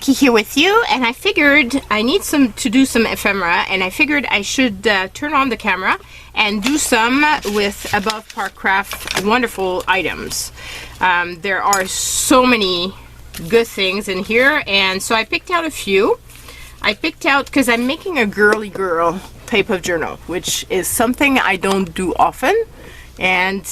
Vicky here with you, and I figured I need to do some ephemera, and I figured I should turn on the camera and do some with Above Parr Craft wonderful items. There are so many good things in here, and so I picked out a few. I picked out because I'm making a girly girl type of journal, which is something I don't do often, and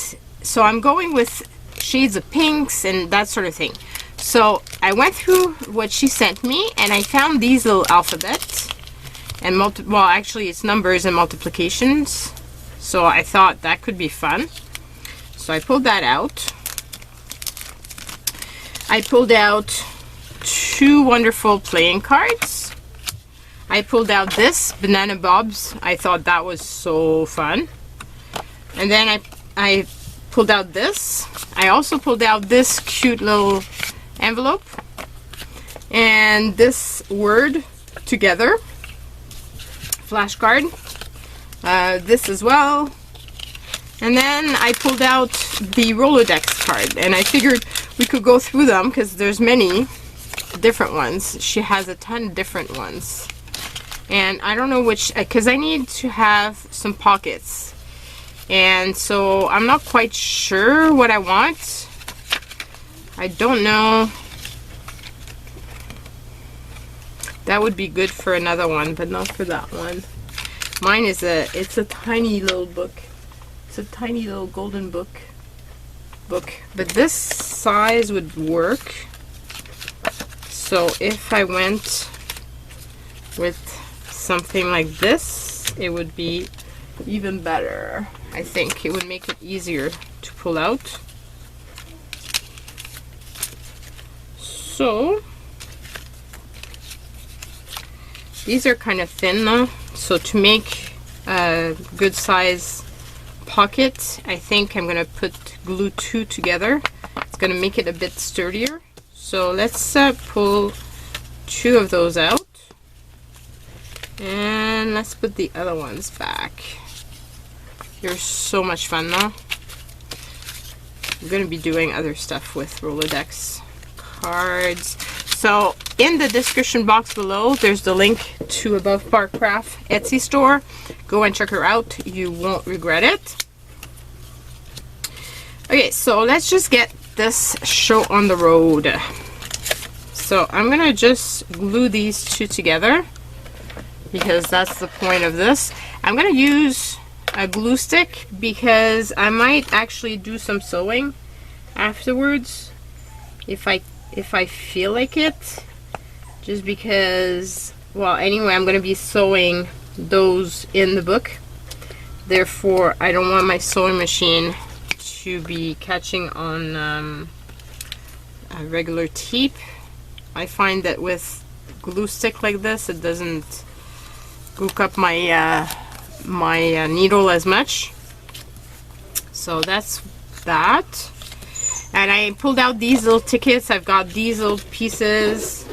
so I'm going with shades of pinks and that sort of thing. So I went through what she sent me, and I found these little alphabets and well, actually it's numbers and multiplications, so I thought that could be fun. So I pulled that out. I pulled out two wonderful playing cards. I pulled out this Banana Bobs. I thought that was so fun. And then I pulled out this. I also pulled out this cute little envelope and this word together flashcard, this as well, and then I pulled out the Rolodex card, and I figured we could go through them because there's many different ones. She has a ton of different ones, and I don't know which, because I need to have some pockets, and so I'm not quite sure what I want. I don't know. That would be good for another one, but not for that one. Mine is it's a tiny little book. It's a tiny little golden book. But this size would work. So if I went with something like this, it would be even better. I think it would make it easier to pull out. So these are kind of thin though, so to make a good size pocket, I think I'm gonna glue two together. It's gonna make it a bit sturdier. So let's pull two of those out, and let's put the other ones back. They're so much fun though. I'm gonna be doing other stuff with Rolodex cards. So in the description box below, there's the link to Above Parr Craft Etsy store. Go and check her out. You won't regret it. Okay, so let's just get this show on the road. So I'm gonna just glue these two together because that's the point of this. I'm gonna use a glue stick because I might actually do some sewing afterwards if I feel like it, just because, well, anyway, I'm going to be sewing those in the book, therefore I don't want my sewing machine to be catching on a regular tape. I find that with glue stick like this, it doesn't gook up my my needle as much. So that's that. And I pulled out these little tickets. I've got these little pieces.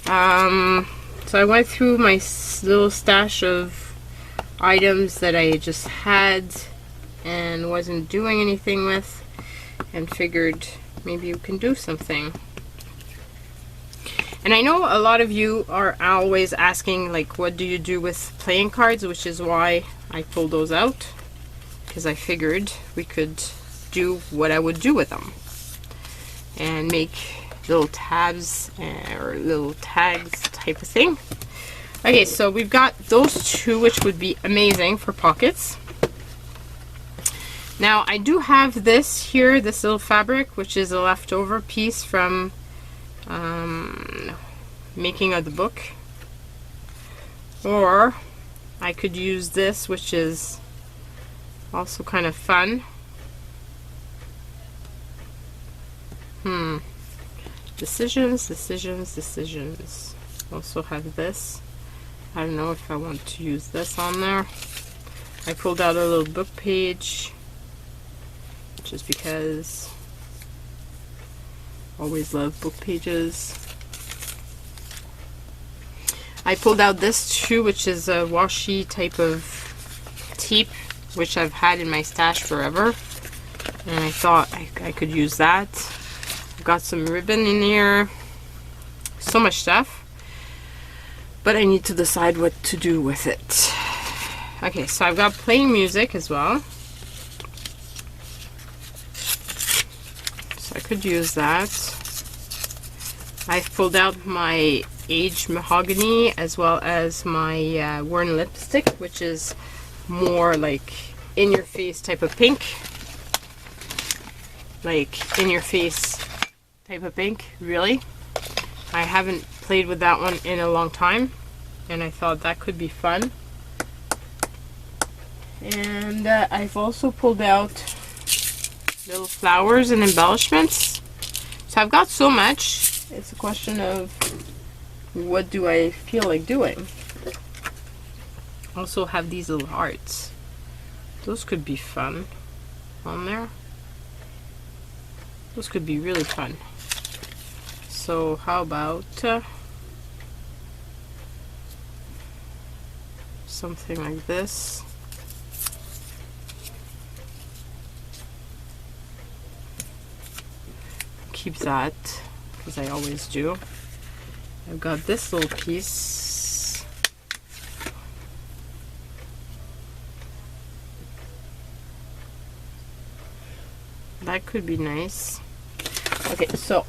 So I went through my little stash of items that I just had and wasn't doing anything with, and figured maybe you can do something. And I know a lot of you are always asking, like, what do you do with playing cards, which is why I pulled those out, because I figured we could do what I would do with them and make little tabs or little tags type of thing. Okay, so we've got those two, which would be amazing for pockets. Now I do have this here, this little fabric, which is a leftover piece from making of the book, or I could use this, which is also kind of fun. Decisions. Also have this. I don't know if I want to use this on there. I pulled out a little book page just because I always love book pages. I pulled out this too, which is a washi type of tape, which I've had in my stash forever, and I thought I could use that. I've got some ribbon in here, so much stuff, but I need to decide what to do with it. Okay, so I've got playing music as well. So I could use that. I've pulled out my aged mahogany as well as my worn lipstick, which is more like in your face type of pink. Like in your face type of pink, really. I haven't played with that one in a long time, and I thought that could be fun. And I've also pulled out little flowers and embellishments. So I've got so much, it's a question of what do I feel like doing. Also have these little hearts. Those could be fun on there. Those could be really fun. So how about something like this? Keep that, because I always do. I've got this little piece. That could be nice. Okay, so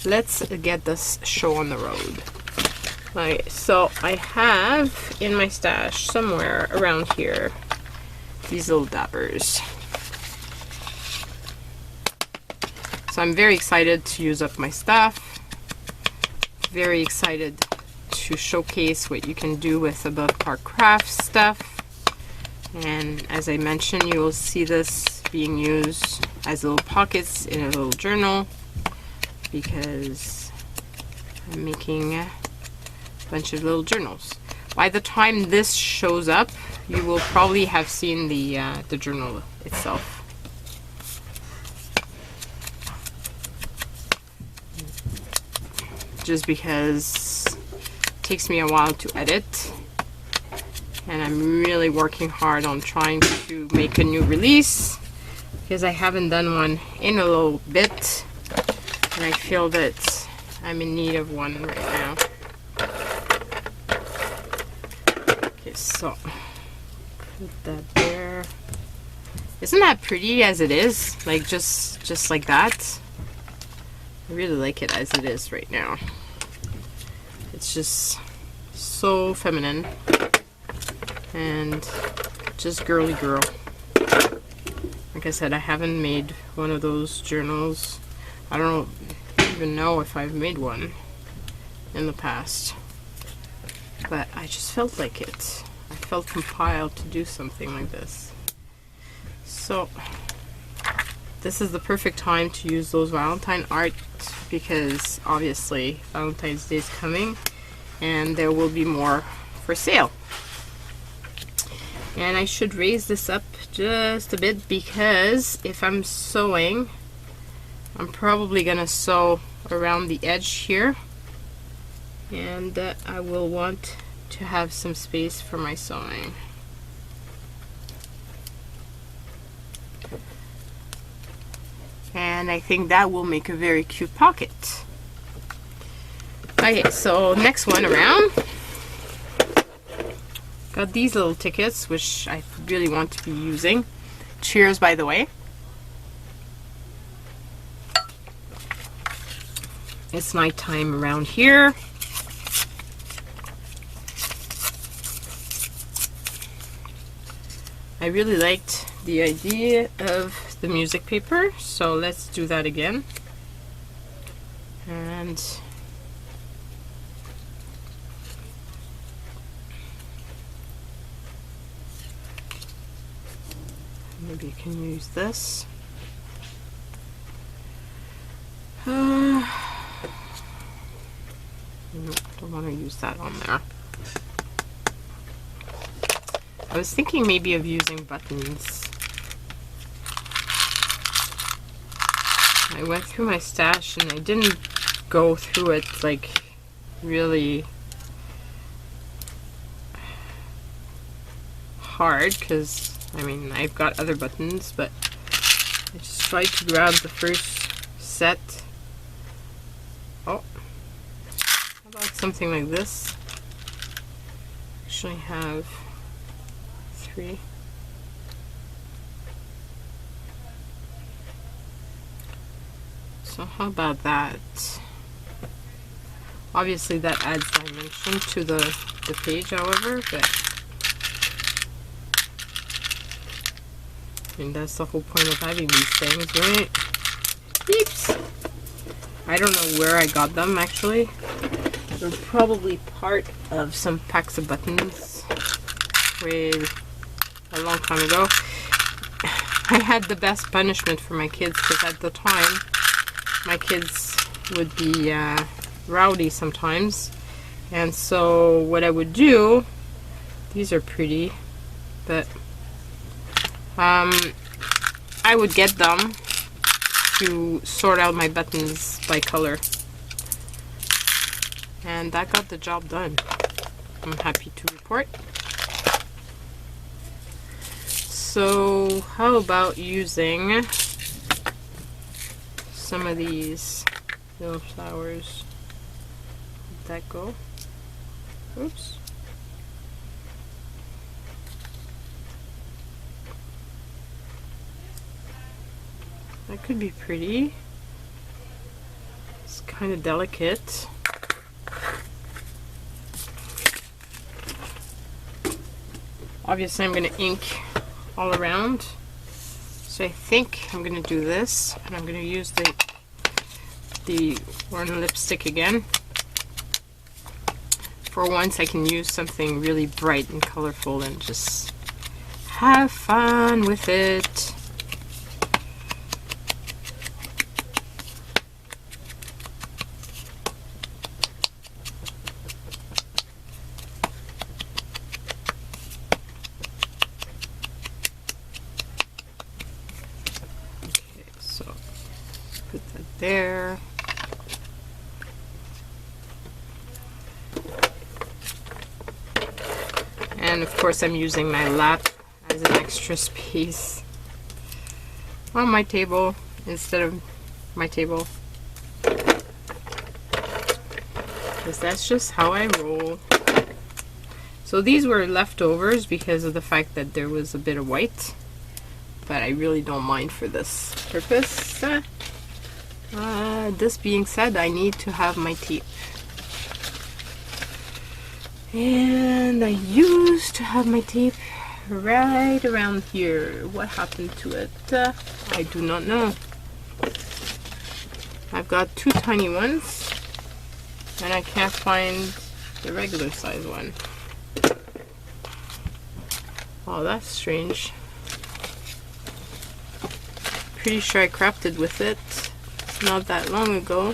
let's get this show on the road. Okay, so I have in my stash somewhere around here these little dabbers. So I'm very excited to use up my stuff. Very excited to showcase what you can do with Above Parr Craft stuff. And as I mentioned, you will see this being used as little pockets in a little journal, because I'm making a bunch of little journals. By the time this shows up, you will probably have seen the journal itself. Just because it takes me a while to edit, and I'm really working hard on trying to make a new release, because I haven't done one in a little bit, and I feel that I'm in need of one right now. Okay, so put that there. Isn't that pretty as it is? Like just like that. I really like it as it is right now. It's just so feminine and just girly girl. Like I said, I haven't made one of those journals. I don't even know if I've made one in the past, but I just felt like it. I felt compelled to do something like this. So this is the perfect time to use those Valentine art, because obviously Valentine's Day is coming and there will be more for sale. And I should raise this up just a bit, because if I'm sewing, I'm probably gonna sew around the edge here, and I will want to have some space for my sewing. And I think that will make a very cute pocket. Okay, so next one around. Got these little tickets, which I really want to be using. Cheers, by the way. It's nighttime around here. I really liked the idea of the music paper, so let's do that again. And maybe you can use this. No, don't want to use that on there. I was thinking maybe of using buttons. I went through my stash and I didn't go through it like really hard, because I mean I've got other buttons, but I just tried to grab the first set. Oh, about something like this? Actually have 3. So how about that? Obviously that adds dimension to the page, however, but I mean, that's the whole point of having these things, right? Oops! I don't know where I got them, actually. They're probably part of some packs of buttons way a long time ago. I had the best punishment for my kids because at the time my kids would be rowdy sometimes, and so what I would do, these are pretty, but I would get them to sort out my buttons by color, and that got the job done. I'm happy to report. So how about using some of these little flowers? Let that go. Oops. That could be pretty. It's kind of delicate. Obviously I'm going to ink all around. So I think I'm going to do this, and I'm going to use the one lipstick again. For once I can use something really bright and colorful and just have fun with it. There. And of course I'm using my lap as an extra space on my table instead of my table, because that's just how I roll. So these were leftovers because of the fact that there was a bit of white, but I really don't mind for this purpose. This being said, I need to have my tape. And I used to have my tape right around here. What happened to it? I do not know. I've got 2 tiny ones, and I can't find the regular size one. Oh, that's strange. Pretty sure I crafted with it not that long ago.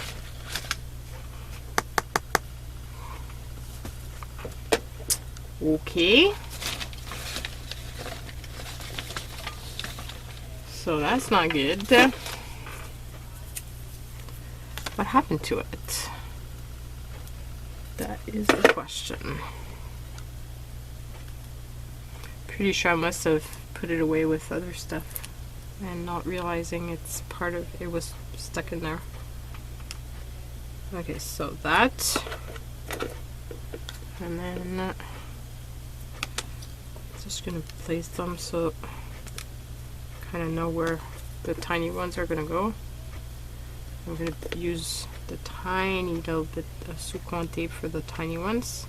Okay. So that's not good. What happened to it? That is the question. Pretty sure I must have put it away with other stuff and not realizing it's part of it was stuck in there. Okay, so that, and then just gonna place them so kind of know where the tiny ones are gonna go. I'm gonna use the tiny little bit of Soho tape for the tiny ones.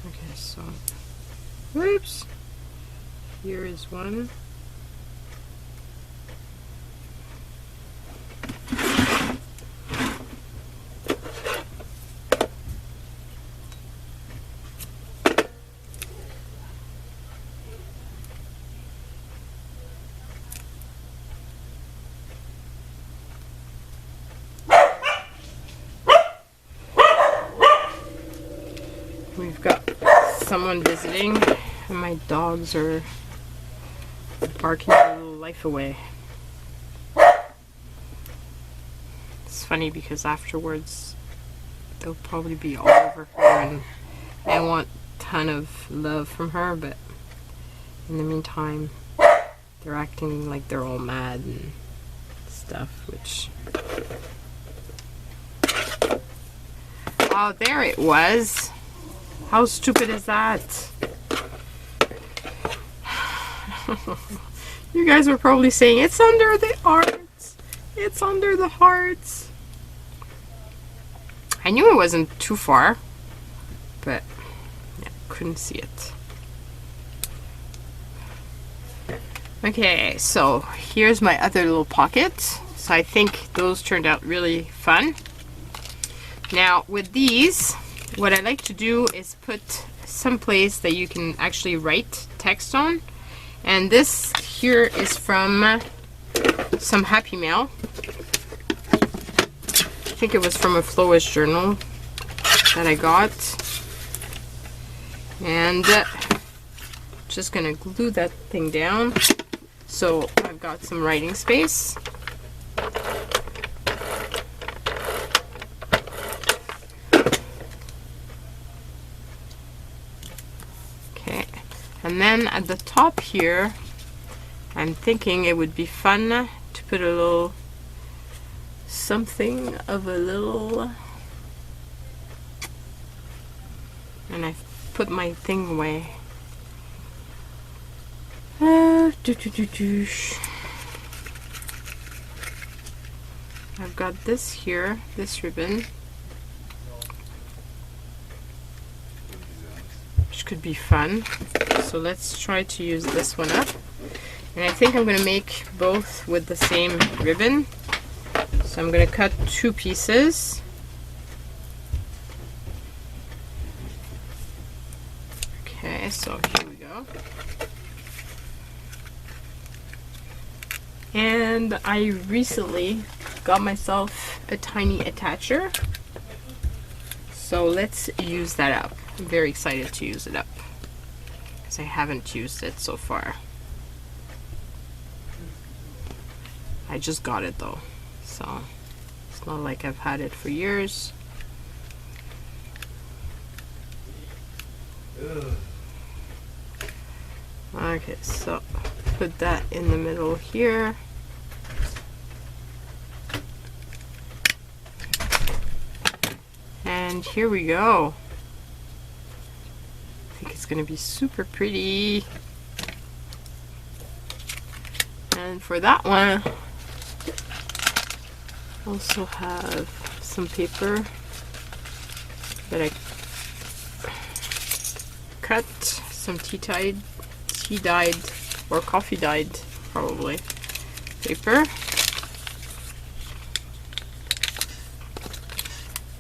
Okay, so, whoops, here is one. We've got someone visiting, and my dogs are barking their little life away. It's funny because afterwards they'll probably be all over her and I want a ton of love from her, but in the meantime, they're acting like they're all mad and stuff, which... Oh, there it was. How stupid is that? You guys were probably saying, it's under the hearts. It's under the hearts. I knew it wasn't too far, but yeah, couldn't see it. Okay, so here's my other little pocket. So I think those turned out really fun. Now with these, what I like to do is put some place that you can actually write text on. And this here is from some Happy Mail. I think it was from a florist journal that I got. And just gonna glue that thing down. So I've got some writing space. Okay, and then at the top here, I'm thinking it would be fun to put a little something of a little, and I put my thing away. I've got this here, this ribbon, which could be fun. So let's try to use this one up. And I think I'm going to make both with the same ribbon. So I'm going to cut 2 pieces. Okay, so here we go. And I recently got myself a tiny attacher. So let's use that up. I'm very excited to use it up because I haven't used it so far. I just got it though, so it's not like I've had it for years. Okay, so put that in the middle here. And here we go. I think it's gonna be super pretty. And for that one, also have some paper that I cut, some tea-dyed or coffee-dyed probably paper.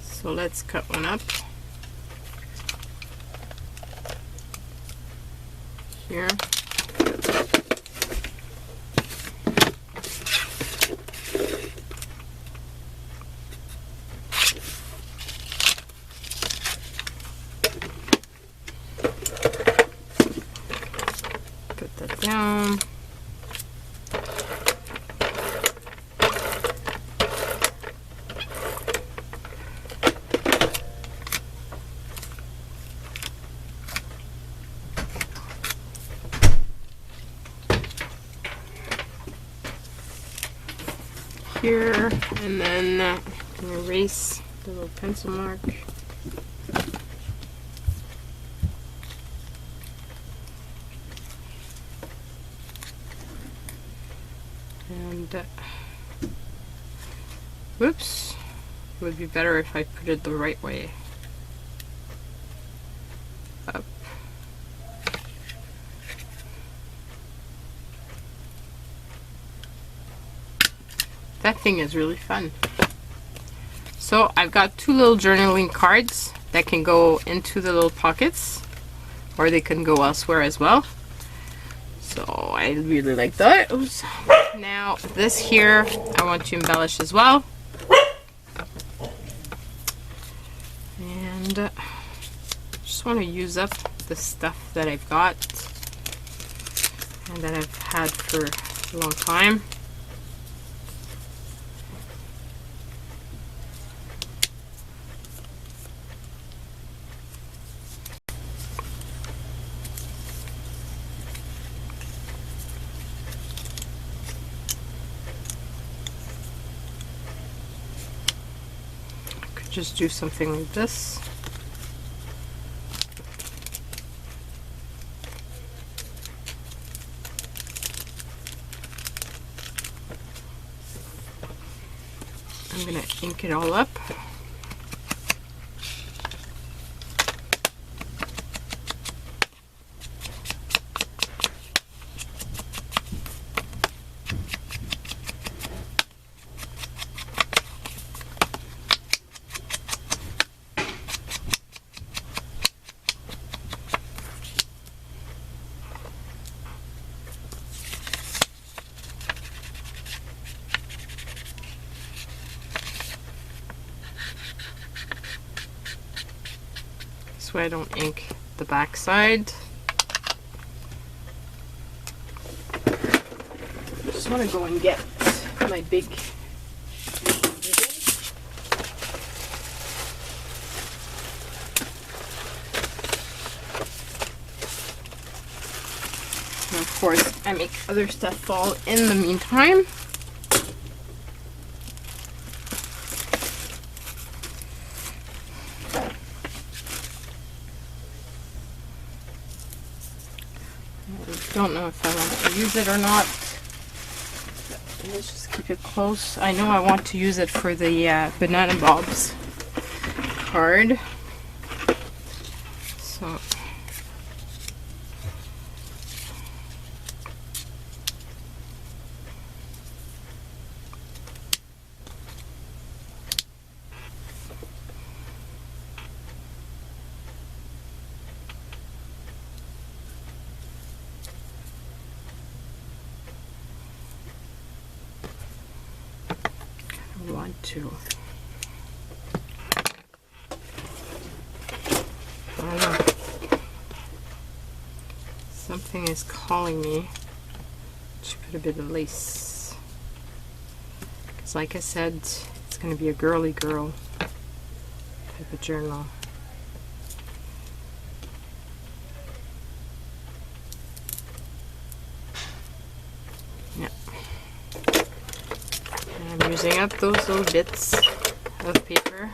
So let's cut one up here. Down. Here, and then erase the little pencil mark. And whoops, it would be better if I put it the right way up. That thing is really fun. So I've got 2 little journaling cards that can go into the little pockets, or they can go elsewhere as well. So I really like those. Now this here I want to embellish as well. And just want to use up the stuff that I've got and that I've had for a long time. just do something like this. I'm gonna ink it all up. This way I don't ink the back side. Just want to go and get my big and of course I make other stuff fall in the meantime. Don't know if I want to use it or not. Let's just keep it close. I know I want to use it for the Banana Bobs card. So want to. I don't know. Something is calling me to put a bit of lace. Because like I said, it's going to be a girly girl type of journal. Using up those little bits of paper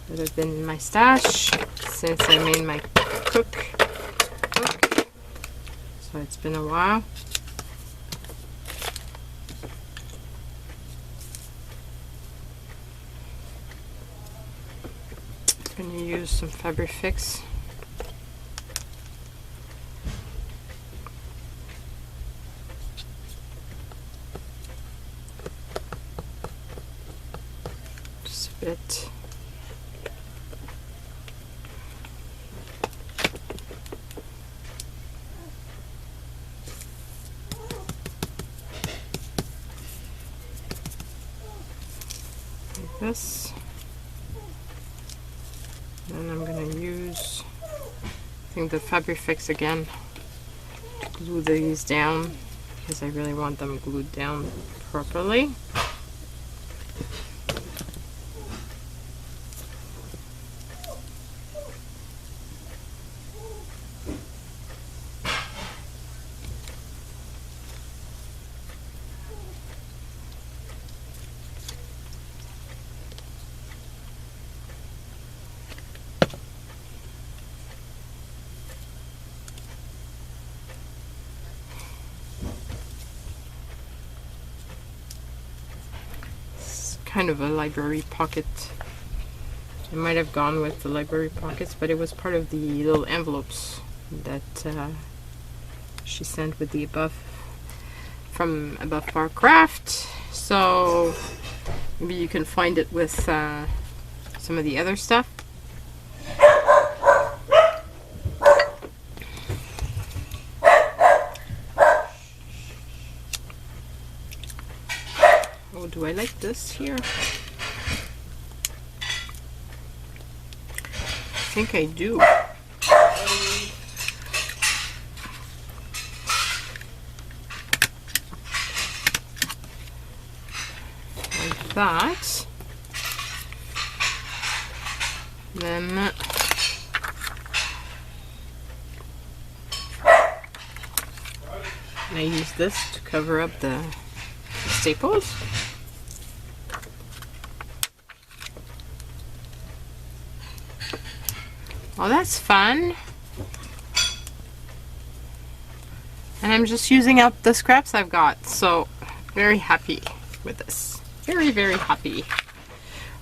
that have been in my stash since I made my cookbook. So it's been a while. I'm going to use some Fabric Fix. Bit. Like this. And I'm going to use, I think, the Fabric Fix again to glue these down because I really want them glued down properly. Kind of a library pocket. I might have gone with the library pockets, but it was part of the little envelopes that she sent with the from Above Parr Craft. So maybe you can find it with some of the other stuff. Oh, do I like this here? I think I do. Like that. Then I use this to cover up the staples. Oh, that's fun. And I'm just using up the scraps I've got, so very happy with this. Very, very happy.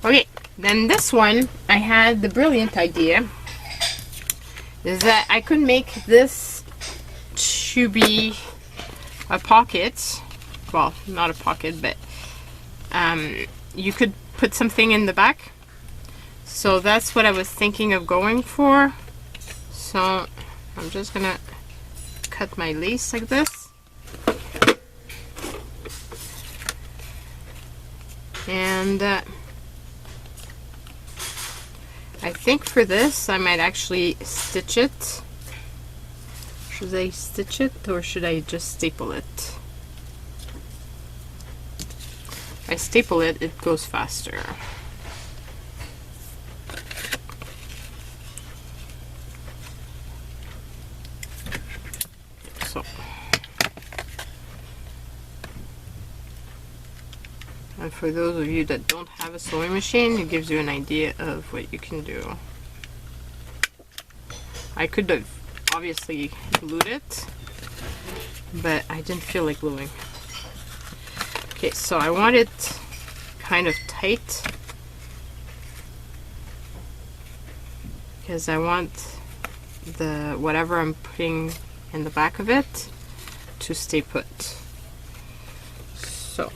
Okay, then this one, I had the brilliant idea is that I could make this to be a pocket. Well, not a pocket, but you could put something in the back. So that's what I was thinking of going for. So I'm just gonna cut my lace like this. And I think for this I might actually stitch it. Should I stitch it or should I just staple it? If I staple it, it goes faster. So, and for those of you that don't have a sewing machine, it gives you an idea of what you can do. I could have obviously glued it, but I didn't feel like gluing. Okay, so I want it kind of tight because I want the whatever I'm putting in the back of it to stay put. So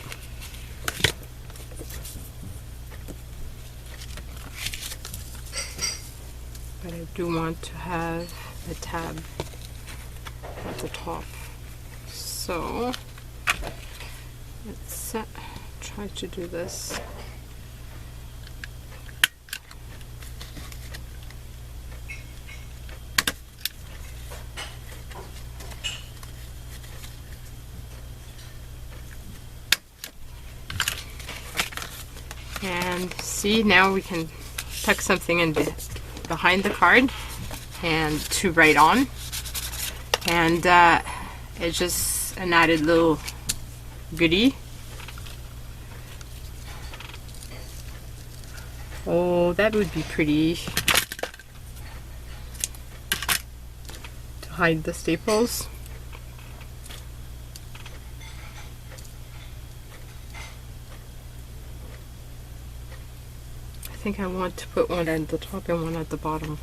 but I do want to have a tab at the top. So let's try to do this. And see, now we can tuck something in behind the card and to write on, and it's just an added little goodie. Oh, that would be pretty to hide the staples. I think I want to put one at the top and one at the bottom.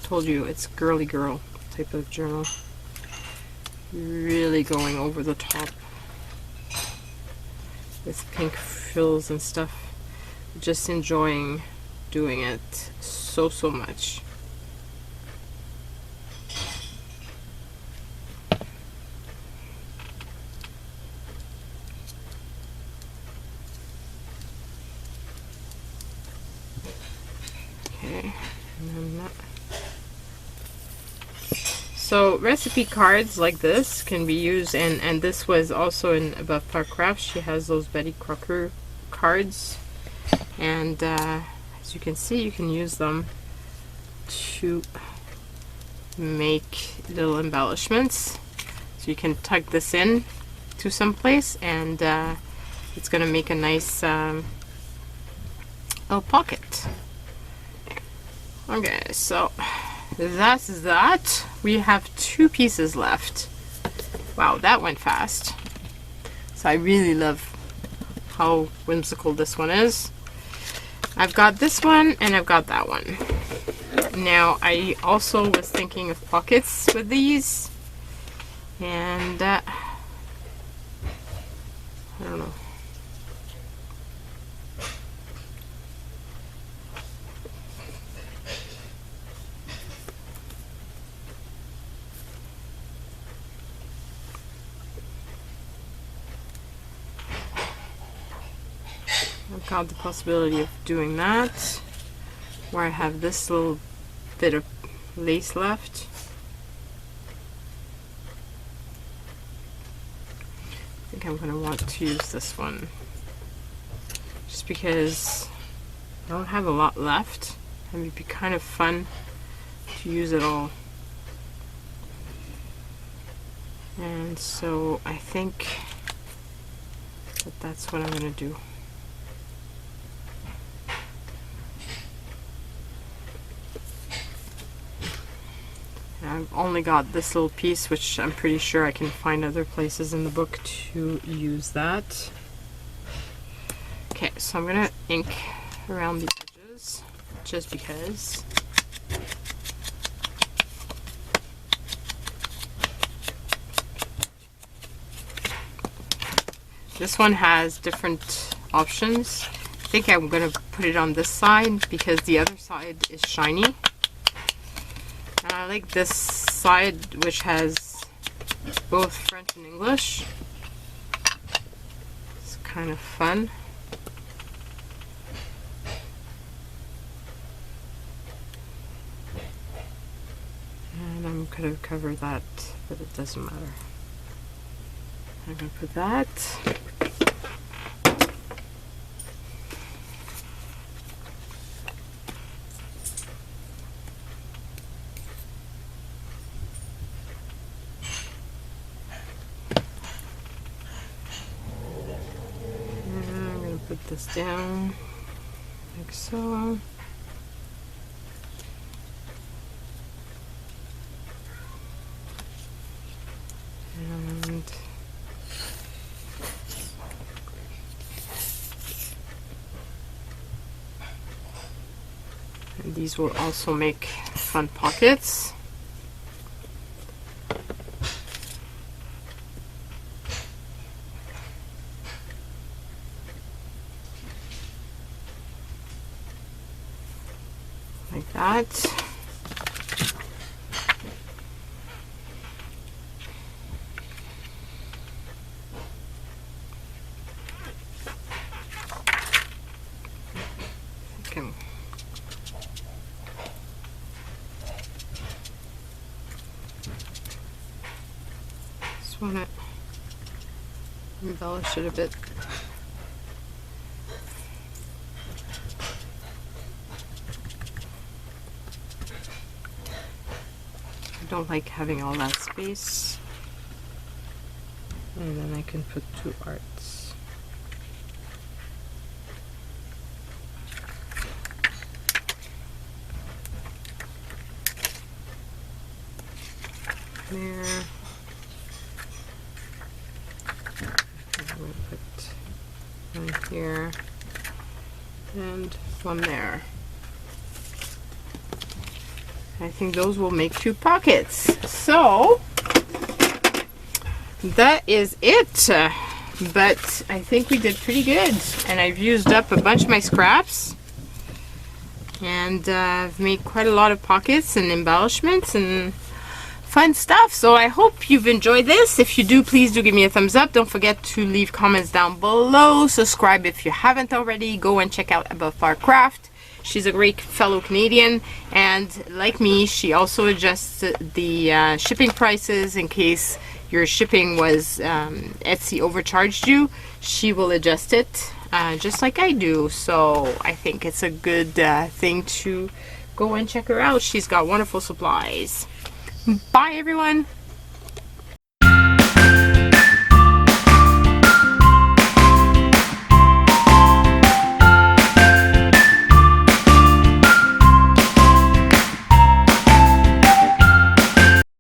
Told you it's girly girl type of journal. Really going over the top with pink frills and stuff. Just enjoying doing it so much. Okay, and then that. So recipe cards like this can be used, and this was also in Above Parr Craft. She has those Betty Crocker cards, and as you can see, you can use them to make little embellishments. So you can tuck this in to someplace, and it's going to make a nice little pocket. Okay, so that's that. We have 2 pieces left. Wow, that went fast. So I really love how whimsical this one is. I've got this one and I've got that one. Now I also was thinking of pockets with these, and I don't know. I've got the possibility of doing that, where I have this little bit of lace left. I think I'm going to want to use this one, just because I don't have a lot left, and it'd be kind of fun to use it all. And so I think that that's what I'm going to do. I've only got this little piece, which I'm pretty sure I can find other places in the book to use that. Okay, so I'm gonna ink around the edges just because. This one has different options. I think I'm gonna put it on this side because the other side is shiny. And I like this side, which has both French and English. It's kind of fun. And I'm gonna cover that, but it doesn't matter. I'm gonna put that. I'm gonna put this down like so. And these will also make fun pockets. Like that. Just want to embellish it a bit. I don't like having all that space. And then I can put two arts. There. I'm going to put one here and one there. I think those will make two pockets. So that is it. But I think we did pretty good. And I've used up a bunch of my scraps. And I've made quite a lot of pockets and embellishments and fun stuff. So I hope you've enjoyed this. If you do, please do give me a thumbs up. Don't forget to leave comments down below. Subscribe if you haven't already. Go and check out Above Parr Craft. She's a great fellow Canadian, and like me, she also adjusts the shipping prices in case your shipping was Etsy overcharged you. She will adjust it just like I do. So I think it's a good thing to go and check her out. She's got wonderful supplies. Bye everyone.